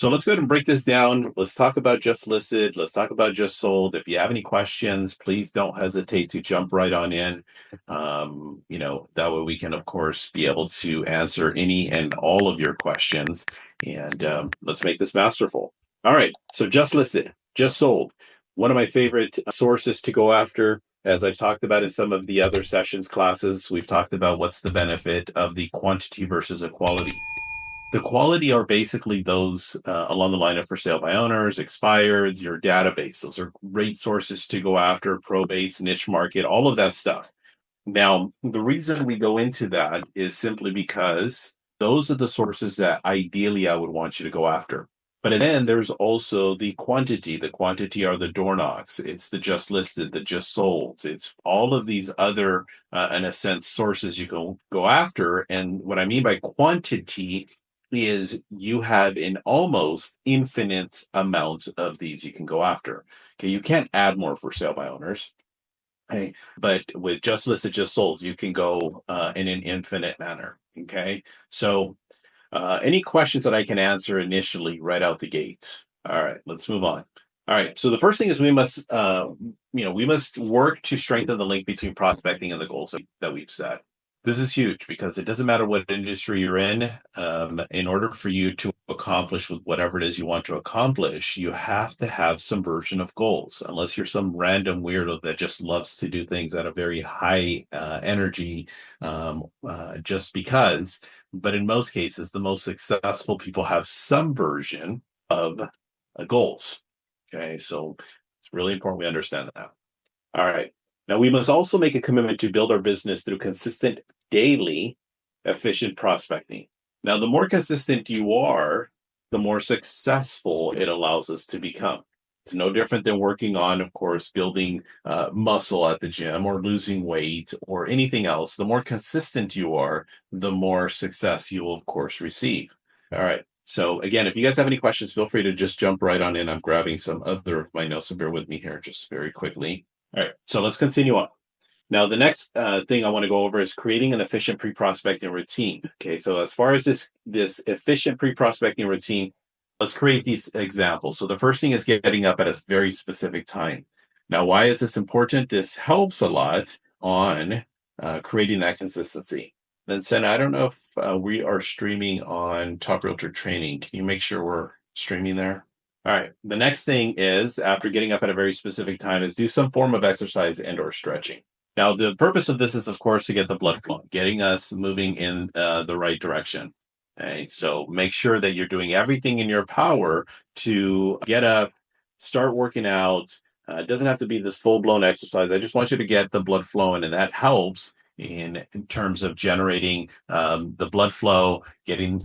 So let's go ahead and break this down. Let's talk about just listed. Let's talk about just sold. If you have any questions, please don't hesitate to jump right on in. That way we can, of course, be able to answer any and all of your questions. And let's make this masterful. All right. So just listed, just sold. One of my favorite sources to go after, as I've talked about in some of the other sessions classes, we've talked about what's the benefit of the quantity versus equality. The quality are basically those along the line of for sale by owners, expireds, your database. Those are great sources to go after, probates, niche market, all of that stuff. Now, the reason we go into that is simply because those are the sources that ideally I would want you to go after. But then there's also the quantity. The quantity are the door knocks. It's the just listed, the just sold. It's all of these other, in a sense, sources you can go after. And what I mean by quantity is you have an almost infinite amount of these you can go after. Okay, you can't add more for sale by owners. Okay, but with just listed, just sold, you can go in an infinite manner. Okay, so any questions that I can answer initially right out the gate? All right, let's move on. All right, so the first thing is we must, we must work to strengthen the link between prospecting and the goals that we've set. This is huge because it doesn't matter what industry you're in order for you to accomplish with whatever it is you want to accomplish, you have to have some version of goals, unless you're some random weirdo that just loves to do things at a very high energy just because. But in most cases, the most successful people have some version of goals. Okay, so it's really important we understand that. All right. Now, we must also make a commitment to build our business through consistent, daily, efficient prospecting. Now, the more consistent you are, the more successful it allows us to become. It's no different than working on, of course, building muscle at the gym or losing weight or anything else. The more consistent you are, the more success you will, of course, receive. All right. So again, if you guys have any questions, feel free to just jump right on in. I'm grabbing some other of my notes, so bear with me here just very quickly. All right, so let's continue on. Now, the next thing I want to go over is creating an efficient pre-prospecting routine. Okay, so as far as this efficient pre-prospecting routine, let's create these examples. So the first thing is getting up at a very specific time. Now, why is this important? This helps a lot on creating that consistency. Then, Senna, I don't know if we are streaming on Top Realtor Training. Can you make sure we're streaming there? All right. The next thing is, after getting up at a very specific time, is do some form of exercise and or stretching. Now, the purpose of this is, of course, to get the blood flowing, getting us moving in the right direction. Okay. So make sure that you're doing everything in your power to get up, start working out. It doesn't have to be this full-blown exercise. I just want you to get the blood flowing, and that helps in terms of generating the blood flow, getting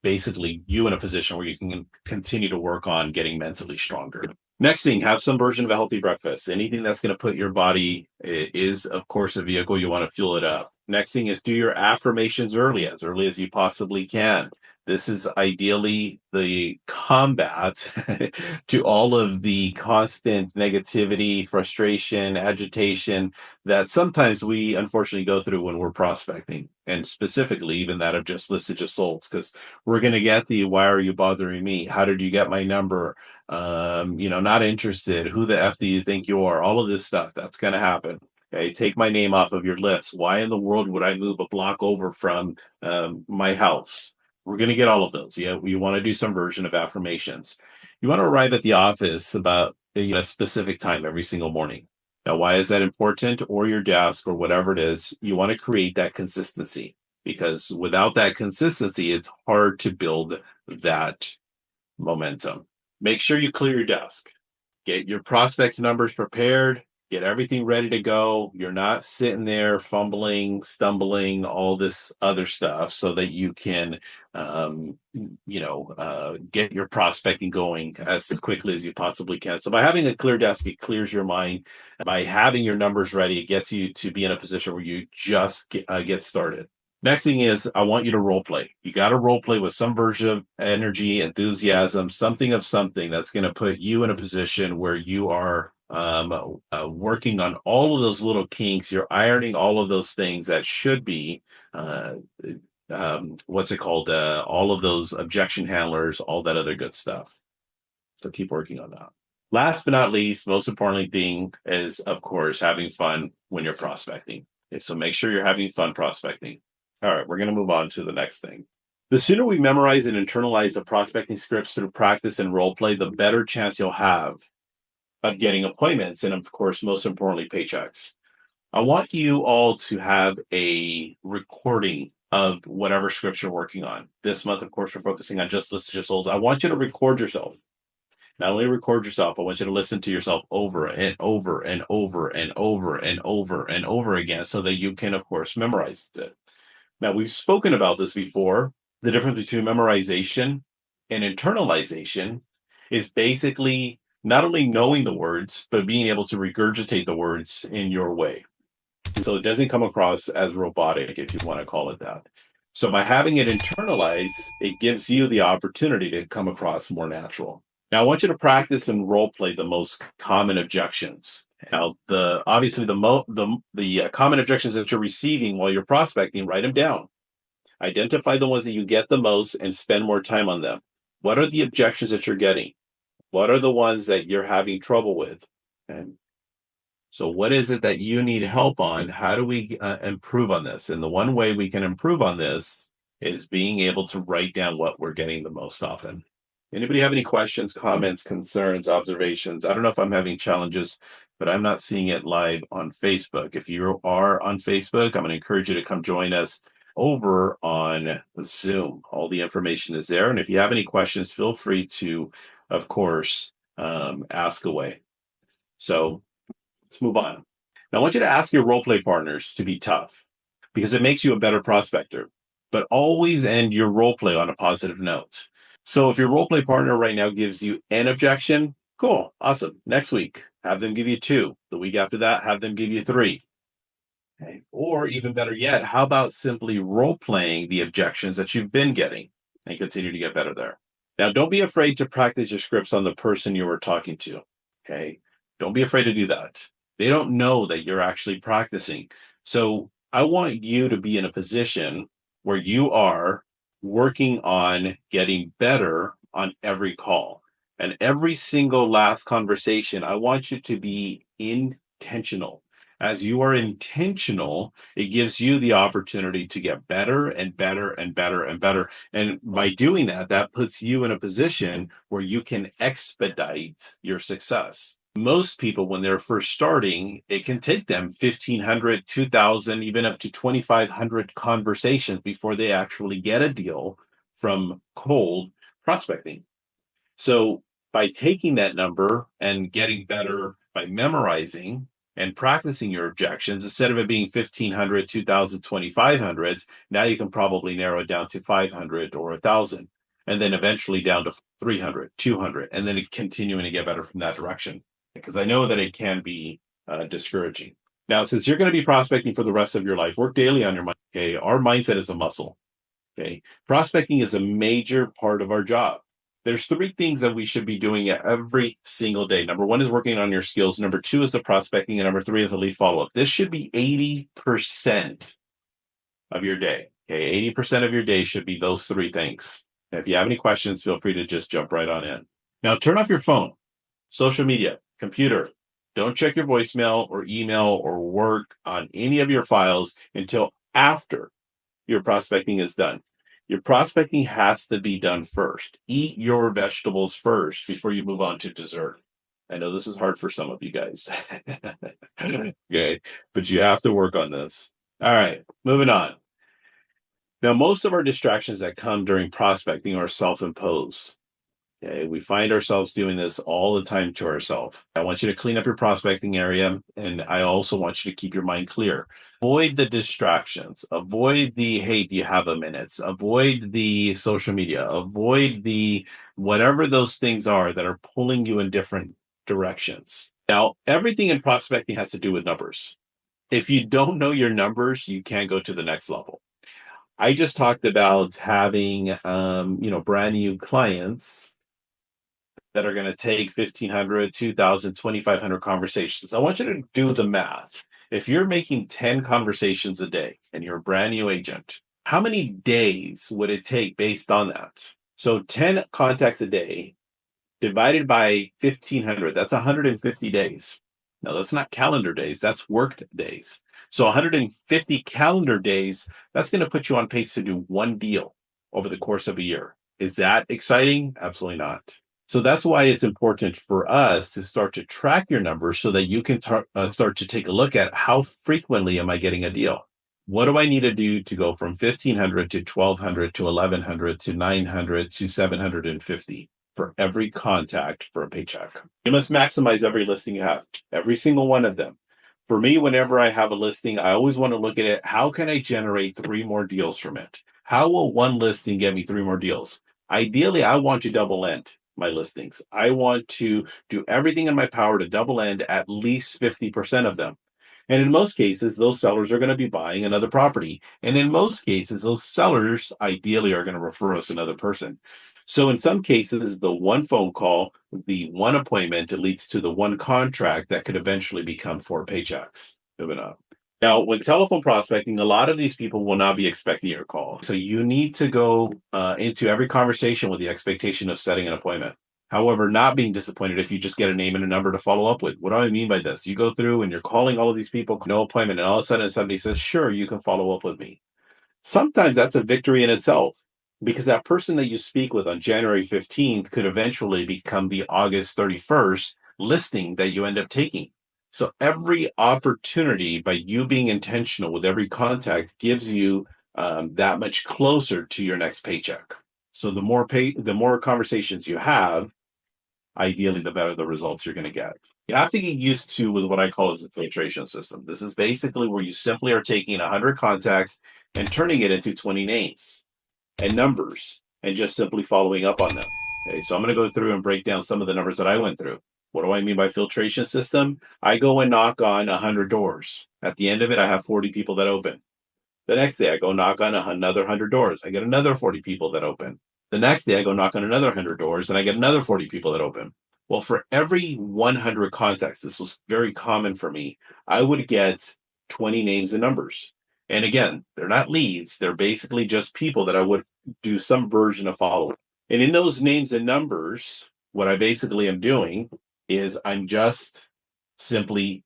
basically you in a position where you can continue to work on getting mentally stronger. Next thing, have some version of a healthy breakfast. Anything that's going to put your body is, of course, a vehicle. You want to fuel it up. Next thing is do your affirmations as early as you possibly can. This is ideally the combat to all of the constant negativity, frustration, agitation that sometimes we unfortunately go through when we're prospecting, and specifically even that of just listed, just sold, because we're going to get the, why are you bothering me? How did you get my number? Not interested. Who the F do you think you are? All of this stuff, that's going to happen. Okay, take my name off of your list. Why in the world would I move a block over from my house? We're going to get all of those. Yeah, you want to do some version of affirmations. You want to arrive at the office about a specific time every single morning. Now, why is that important? Or your desk or whatever it is, you want to create that consistency, because without that consistency, it's hard to build that momentum. Make sure you clear your desk. Get your prospects' numbers prepared. Get everything ready to go. You're not sitting there fumbling, stumbling, all this other stuff, so that you can, get your prospecting going as quickly as you possibly can. So by having a clear desk, it clears your mind. By having your numbers ready, it gets you to be in a position where you just get started. Next thing is, I want you to role play. You got to role play with some version of energy, enthusiasm, something of something that's going to put you in a position where you are working on all of those little kinks. You're ironing all of those things that should be what's it called? All of those objection handlers, all that other good stuff. So keep working on that. Last but not least, most importantly thing is, of course, having fun when you're prospecting. Okay, so make sure you're having fun prospecting. All right, we're going to move on to the next thing. The sooner we memorize and internalize the prospecting scripts through practice and role play, the better chance you'll have of getting appointments and, of course, most importantly, paychecks. I want you all to have a recording of whatever scripts you're working on. This month, of course, we're focusing on JustListed JustSold. I want you to record yourself. Not only record yourself, I want you to listen to yourself over and over and over and over and over and over again so that you can, of course, memorize it. Now, we've spoken about this before. The difference between memorization and internalization is basically not only knowing the words, but being able to regurgitate the words in your way. So it doesn't come across as robotic, if you want to call it that. So by having it internalized, it gives you the opportunity to come across more natural. Now, I want you to practice and role play the most common objections. Now, obviously the common objections that you're receiving while you're prospecting, write them down. Identify the ones that you get the most and spend more time on them. What are the objections that you're getting? What are the ones that you're having trouble with? And so what is it that you need help on? How do we improve on this? And the one way we can improve on this is being able to write down what we're getting the most often. Anybody have any questions, comments, concerns, observations? I don't know if I'm having challenges, but I'm not seeing it live on Facebook. If you are on Facebook, I'm going to encourage you to come join us over on Zoom. All the information is there. And if you have any questions, feel free to, of course, ask away. So let's move on. Now, I want you to ask your role play partners to be tough because it makes you a better prospector, but always end your role play on a positive note. So if your role play partner right now gives you an objection, cool, awesome. Next week, have them give you 2. The week after that, have them give you 3. Okay. Or even better yet, how about simply role playing the objections that you've been getting and continue to get better there? Now, don't be afraid to practice your scripts on the person you were talking to. Okay. Don't be afraid to do that. They don't know that you're actually practicing. So I want you to be in a position where you are working on getting better on every call. And every single last conversation, I want you to be intentional. As you are intentional, it gives you the opportunity to get better and better and better and better. And by doing that, that puts you in a position where you can expedite your success. Most people, when they're first starting, it can take them 1,500, 2,000, even up to 2,500 conversations before they actually get a deal from cold prospecting. So by taking that number and getting better by memorizing and practicing your objections, instead of it being 1,500, 2,000, 2,500, now you can probably narrow it down to 500 or 1,000, and then eventually down to 300, 200, and then continuing to get better from that direction. Because I know that it can be discouraging. Now, since you're going to be prospecting for the rest of your life, work daily on your mind. Okay, our mindset is a muscle. Okay, prospecting is a major part of our job. There's 3 things that we should be doing every single day. Number 1 is working on your skills. Number 2 is the prospecting, and number 3 is the lead follow-up. This should be 80% of your day. Okay, 80% of your day should be those 3 things. And if you have any questions, feel free to just jump right on in. Now, turn off your phone, social media, computer. Don't check your voicemail or email or work on any of your files until after your prospecting is done. Your prospecting has to be done first. Eat your vegetables first before you move on to dessert. I know this is hard for some of you guys. Okay, but you have to work on this. All right, moving on. Now, most of our distractions that come during prospecting are self-imposed. Okay, we find ourselves doing this all the time to ourselves. I want you to clean up your prospecting area, and I also want you to keep your mind clear. Avoid the distractions. Avoid the, hey, do you have a minute? Avoid the social media. Avoid the whatever those things are that are pulling you in different directions. Now, everything in prospecting has to do with numbers. If you don't know your numbers, you can't go to the next level. I just talked about having, brand new clients that are going to take 1,500, 2,000, 2,500 conversations. I want you to do the math. If you're making 10 conversations a day and you're a brand new agent, how many days would it take based on that? So 10 contacts a day divided by 1,500, that's 150 days. Now, that's not calendar days, that's worked days. So 150 calendar days, that's going to put you on pace to do one deal over the course of a year. Is that exciting? Absolutely not. So that's why it's important for us to start to track your numbers so that you can start to take a look at how frequently am I getting a deal? What do I need to do to go from 1,500 to 1,200 to 1,100 to 900 to 750 for every contact for a paycheck? You must maximize every listing you have, every single one of them. For me, whenever I have a listing, I always want to look at it. How can I generate 3 more deals from it? How will one listing get me 3 more deals? Ideally, I want to double end my listings. I want to do everything in my power to double end at least 50% of them. And in most cases, those sellers are going to be buying another property. And in most cases, those sellers ideally are going to refer us another person. So in some cases, the one phone call, the one appointment, it leads to the one contract that could eventually become 4 paychecks. Moving up. Now, when telephone prospecting, a lot of these people will not be expecting your call. So you need to go into every conversation with the expectation of setting an appointment. However, not being disappointed if you just get a name and a number to follow up with. What do I mean by this? You go through and you're calling all of these people, no appointment, and all of a sudden somebody says, sure, you can follow up with me. Sometimes that's a victory in itself because that person that you speak with on January 15th could eventually become the August 31st listing that you end up taking. So every opportunity by you being intentional with every contact gives you that much closer to your next paycheck. So the more conversations you have, ideally, the better the results you're going to get. You have to get used to with what I call as a filtration system. This is basically where you simply are taking 100 contacts and turning it into 20 names and numbers and just simply following up on them. Okay, so I'm going to go through and break down some of the numbers that I went through. What do I mean by filtration system? I go and knock on 100 doors. At the end of it, I have 40 people that open. The next day, I go knock on another 100 doors. I get another 40 people that open. The next day, I go knock on another 100 doors and I get another 40 people that open. Well, for every 100 contacts, this was very common for me, I would get 20 names and numbers. And again, they're not leads. They're basically just people that I would do some version of following. And in those names and numbers, what I basically am doing is I'm just simply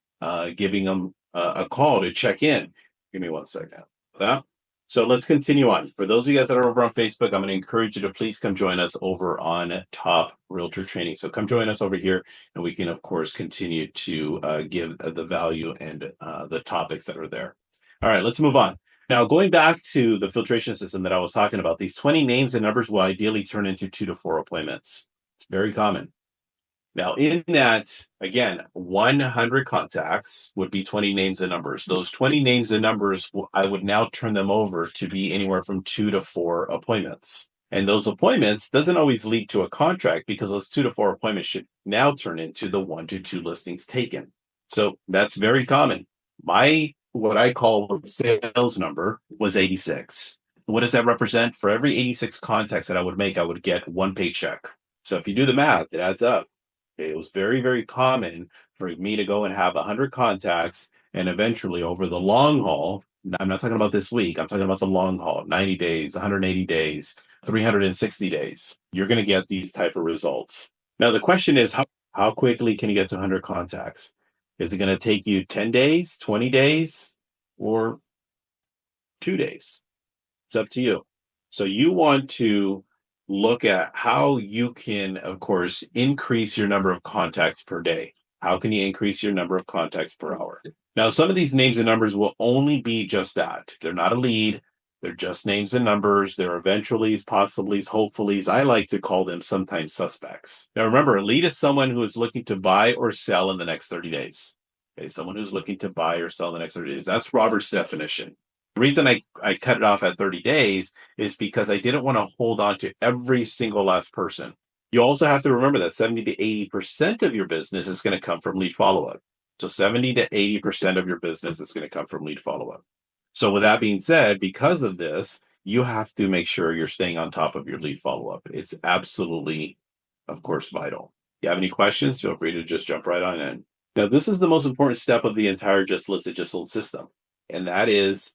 giving them a call to check in. Give me one second. That. So let's continue on. For those of you guys that are over on Facebook, I'm going to encourage you to please come join us over on Top Realtor Training. So come join us over here, and we can, of course, continue to give the value and the topics that are there. All right, let's move on. Now, going back to the filtration system that I was talking about, these 20 names and numbers will ideally turn into 2 to 4 appointments. It's very common. Now, in that, again, 100 contacts would be 20 names and numbers. Those 20 names and numbers, I would now turn them over to be anywhere from 2 to 4 appointments. And those appointments doesn't always lead to a contract because those 2 to 4 appointments should now turn into the 1 to 2 listings taken. So that's very common. What I call sales number was 86. What does that represent? For every 86 contacts that I would make, I would get 1 paycheck. So if you do the math, it adds up. It was very, very common for me to go and have 100 contacts and eventually over the long haul, I'm not talking about this week, I'm talking about the long haul, 90 days, 180 days, 360 days. You're going to get these type of results. Now, the question is, how quickly can you get to 100 contacts? Is it going to take you 10 days, 20 days, or 2 days? It's up to you. So you want to look at how you can, of course, increase your number of contacts per day. How can you increase your number of contacts per hour? Now, some of these names and numbers will only be just that. They're not a lead. They're just names and numbers. They're eventuallys, possiblys, hopefullys. I like to call them sometimes suspects. Now, remember, a lead is someone who is looking to buy or sell in the next 30 days. Okay, someone who's looking to buy or sell in the next 30 days. That's Robert's definition. The reason I cut it off at 30 days is because I didn't want to hold on to every single last person. You also have to remember that 70 to 80% of your business is going to come from lead follow-up. So 70 to 80% of your business is going to come from lead follow-up. So with that being said, because of this, you have to make sure you're staying on top of your lead follow-up. It's absolutely, of course, vital. If you have any questions, feel free to just jump right on in. Now, this is the most important step of the entire Just Listed, Just Sold system, and that is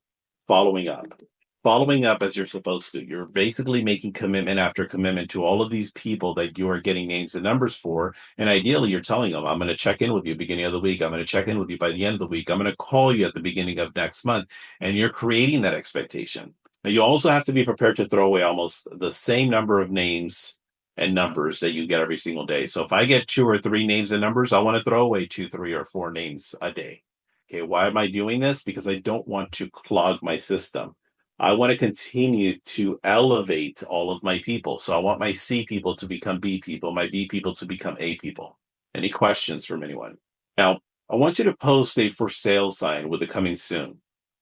following up. following up as you're supposed to. You're basically making commitment after commitment to all of these people that you are getting names and numbers for. And ideally, you're telling them, I'm going to check in with you beginning of the week. I'm going to check in with you by the end of the week. I'm going to call you at the beginning of next month. And you're creating that expectation. Now, you also have to be prepared to throw away almost the same number of names and numbers that you get every single day. So if I get 2 or 3 names and numbers, I want to throw away 2, 3, or 4 names a day. Okay, why am I doing this? Because I don't want to clog my system. I want to continue to elevate all of my people. So I want my C people to become B people, my B people to become A people. Any questions from anyone? Now, I want you to post a for sale sign with the coming soon.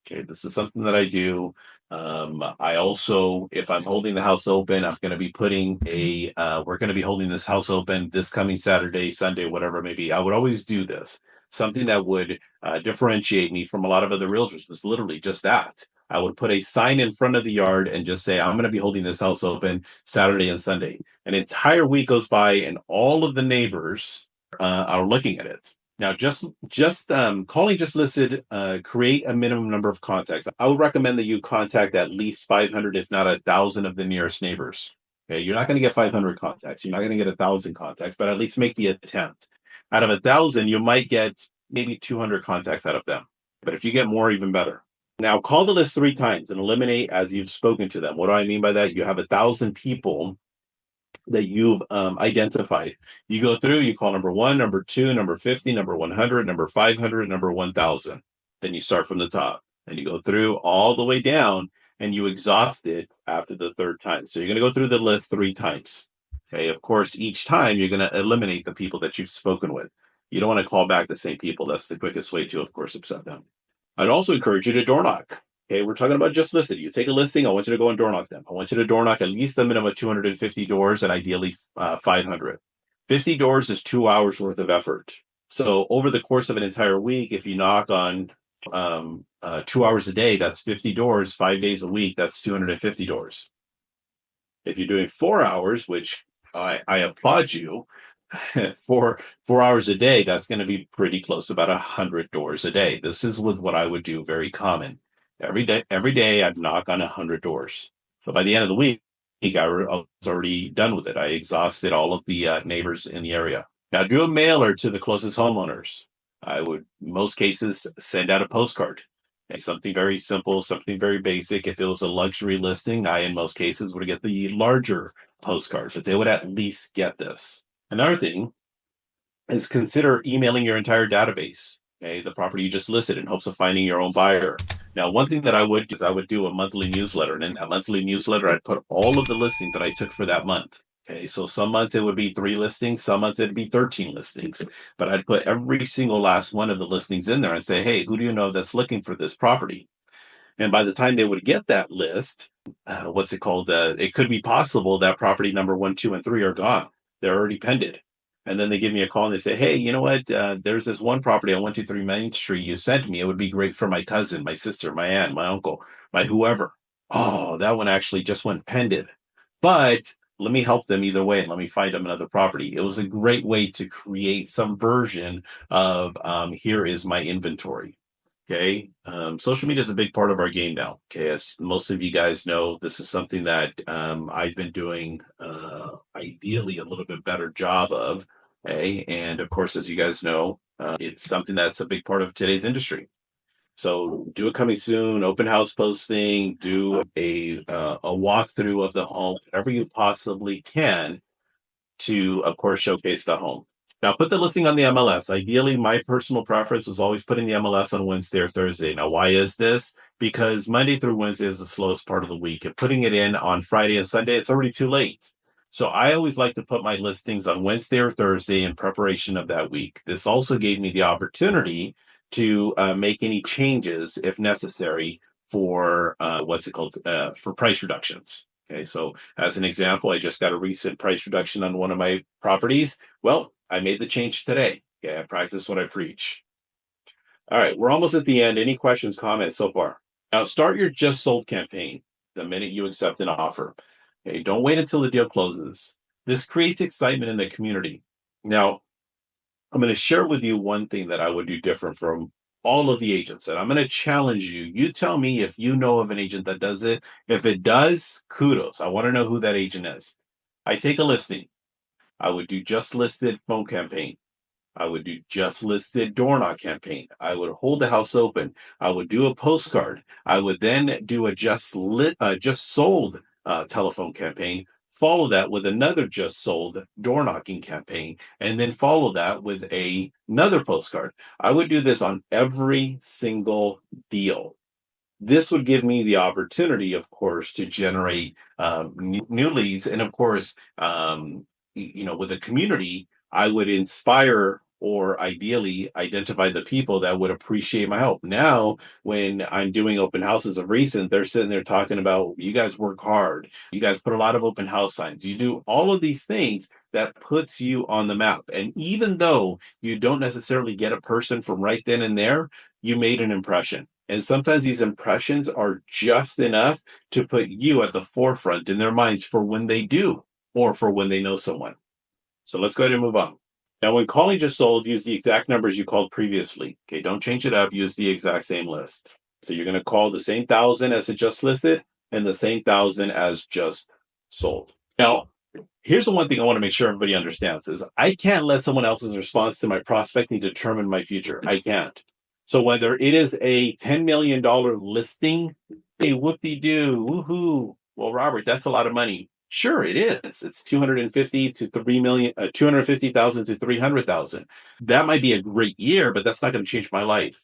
Okay, this is something that I do. I also, if I'm holding the house open, I'm going to be putting we're going to be holding this house open this coming Saturday, Sunday, whatever it may be. I would always do this. Something that would differentiate me from a lot of other realtors was literally just that. I would put a sign in front of the yard and just say, I'm going to be holding this house open Saturday and Sunday. An entire week goes by and all of the neighbors are looking at it. Now, calling just listed, create a minimum number of contacts. I would recommend that you contact at least 500, if not 1,000 of the nearest neighbors. Okay, you're not going to get 500 contacts. You're not going to get 1,000 contacts, but at least make the attempt. Out of 1,000, you might get maybe 200 contacts out of them. But if you get more, even better. Now, call the list 3 times and eliminate as you've spoken to them. What do I mean by that? You have 1,000 people that you've identified. You go through, you call number 1, number 2, number 50, number 100, number 500, number 1,000. Then you start from the top and you go through all the way down and you exhaust it after the 3rd time. So you're going to go through the list 3 times. Okay. Of course, each time you're going to eliminate the people that you've spoken with. You don't want to call back the same people. That's the quickest way to, of course, upset them. I'd also encourage you to door knock. Okay, we're talking about just listed. You take a listing, I want you to go and door knock them. I want you to door knock at least a minimum of 250 doors and ideally 500. 50 doors is 2 hours worth of effort. So over the course of an entire week, if you knock on 2 hours a day, that's 50 doors, 5 days a week, that's 250 doors. If you're doing 4 hours, which I applaud you, for 4 hours a day, that's going to be pretty close to about 100 doors a day. This is with what I would do, very common. Every day I'd knock on 100 doors. So by the end of the week, I was already done with it. I exhausted all of the neighbors in the area. Now do a mailer to the closest homeowners. I would, in most cases, send out a postcard. And something very simple, something very basic. If it was a luxury listing, I, in most cases, would get the larger postcard, but they would at least get this. Another thing is consider emailing your entire database, okay, the property you just listed in hopes of finding your own buyer. Now, one thing that I would do is I would do a monthly newsletter. And in that monthly newsletter, I'd put all of the listings that I took for that month. Okay, so some months it would be 3 listings, some months it'd be 13 listings. But I'd put every single last one of the listings in there and say, hey, who do you know that's looking for this property? And by the time they would get that list, it could be possible that property number 1, 2, and 3 are gone. They're already pended. And then they give me a call and they say, hey, you know what? There's this one property on 123 Main Street you sent me. It would be great for my cousin, my sister, my aunt, my uncle, my whoever. Oh, that one actually just went pended. But let me help them either way and let me find them another property. It was a great way to create some version of here is my inventory. Okay. Social media is a big part of our game now. Okay. As most of you guys know, this is something that I've been doing ideally a little bit better job of. Okay. And of course, as you guys know, it's something that's a big part of today's industry. So do it coming soon, open house posting, do a walkthrough of the home, whatever you possibly can to, of course, showcase the home. Now, put the listing on the MLS. Ideally, my personal preference was always putting the MLS on Wednesday or Thursday. Now, why is this? Because Monday through Wednesday is the slowest part of the week. And putting it in on Friday and Sunday, it's already too late. So I always like to put my listings on Wednesday or Thursday in preparation of that week. This also gave me the opportunity to make any changes if necessary for for price reductions. Okay, so as an example, I just got a recent price reduction on one of my properties. Well, I made the change today. Okay, I practice what I preach. All right, we're almost at the end. Any questions, comments so far? Now start your Just Sold campaign the minute you accept an offer. Okay, don't wait until the deal closes. This creates excitement in the community. Now, I'm going to share with you one thing that I would do different from all of the agents. And I'm going to challenge you. You tell me if you know of an agent that does it. If it does, kudos. I want to know who that agent is. I take a listing. I would do just listed phone campaign. I would do just listed door knock campaign. I would hold the house open. I would do a postcard. I would then do a just sold telephone campaign. Follow that with another just sold door knocking campaign, and then follow that with another postcard. I would do this on every single deal. This would give me the opportunity, of course, to generate new leads, and of course, with the community, I would inspire or ideally identify the people that would appreciate my help. Now, when I'm doing open houses of recent, they're sitting there talking about, you guys work hard, you guys put a lot of open house signs, you do all of these things that puts you on the map. And even though you don't necessarily get a person from right then and there, you made an impression. And sometimes these impressions are just enough to put you at the forefront in their minds for when they do, or for when they know someone. So let's go ahead and move on. Now, when calling just sold, use the exact numbers you called previously. Okay, don't change it up. Use the exact same list. So you're going to call the same 1,000 as it just listed and the same 1,000 as just sold. Now, here's the one thing I want to make sure everybody understands is I can't let someone else's response to my prospecting determine my future. I can't. So whether it is a $10 million listing, hey, whoop-de-doo, woohoo. Well, Robert, that's a lot of money. Sure, it is. It's 250 to 3 million, 250,000 to 300,000. That might be a great year, but that's not going to change my life.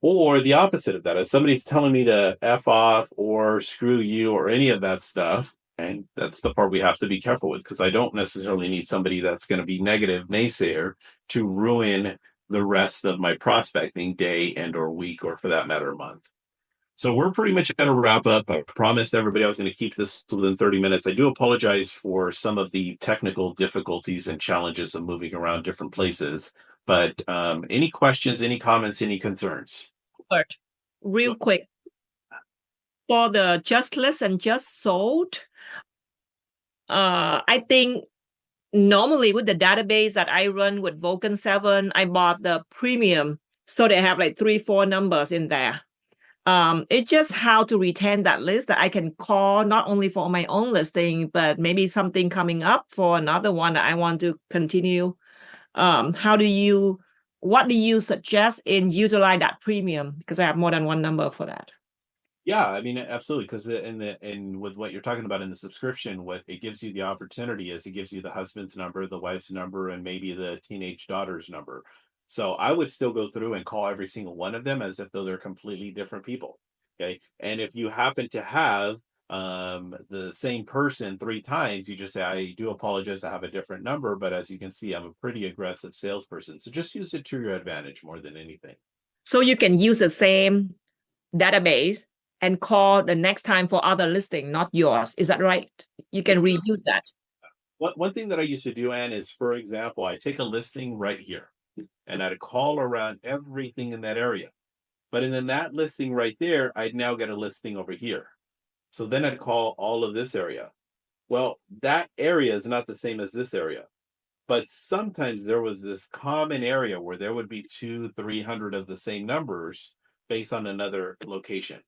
Or the opposite of that, if somebody's telling me to F off or screw you or any of that stuff, and that's the part we have to be careful with, because I don't necessarily need somebody that's going to be negative naysayer to ruin the rest of my prospecting day and or week, or for that matter, month. So we're pretty much going to wrap up. I promised everybody I was going to keep this within 30 minutes. I do apologize for some of the technical difficulties and challenges of moving around different places. But any questions, any comments, any concerns? Real quick. For the just list and just sold, I think normally with the database that I run with Vulcan 7, I bought the premium. So they have like 3-4 numbers in there. It's just how to retain that list that I can call not only for my own listing, but maybe something coming up for another one that I want to continue. What do you suggest in utilize that premium? Because I have more than one number for that. Yeah, I mean, absolutely. Because with what you're talking about in the subscription, what it gives you the opportunity is it gives you the husband's number, the wife's number, and maybe the teenage daughter's number. So I would still go through and call every single one of them as if though they're completely different people. Okay. And if you happen to have the same person 3 times, you just say, I do apologize, I have a different number, but as you can see, I'm a pretty aggressive salesperson. So just use it to your advantage more than anything. So you can use the same database and call the next time for other listing, not yours. Is that right? You can reuse that. One thing that I used to do, Anne, is, for example, I take a listing right here and I'd call around everything in that area. But in that listing right there, I'd now get a listing over here. So then I'd call all of this area. Well, that area is not the same as this area. But sometimes there was this common area where there would be 200-300 of the same numbers based on another location.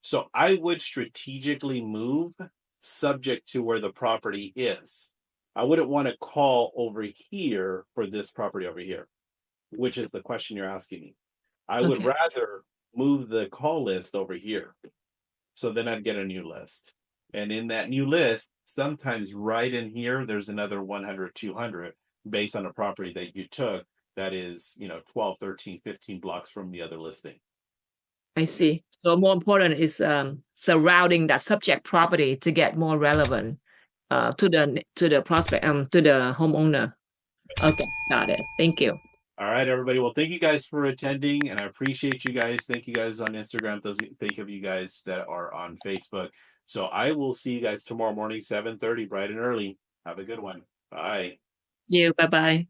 So I would strategically move subject to where the property is. I wouldn't want to call over here for this property over here, which is the question you're asking me. I would rather move the call list over here. So then I'd get a new list. And in that new list, sometimes right in here, there's another 100, 200 based on a property that you took that is, 12, 13, 15 blocks from the other listing. I see. So more important is surrounding that subject property to get more relevant to the prospect, to the homeowner. Okay, got it. Thank you. All right, everybody. Well, thank you guys for attending, and I appreciate you guys. Thank you guys on Instagram. Thank of you guys that are on Facebook. So I will see you guys tomorrow morning, 7:30, bright and early. Have a good one. Bye. You. Bye-bye.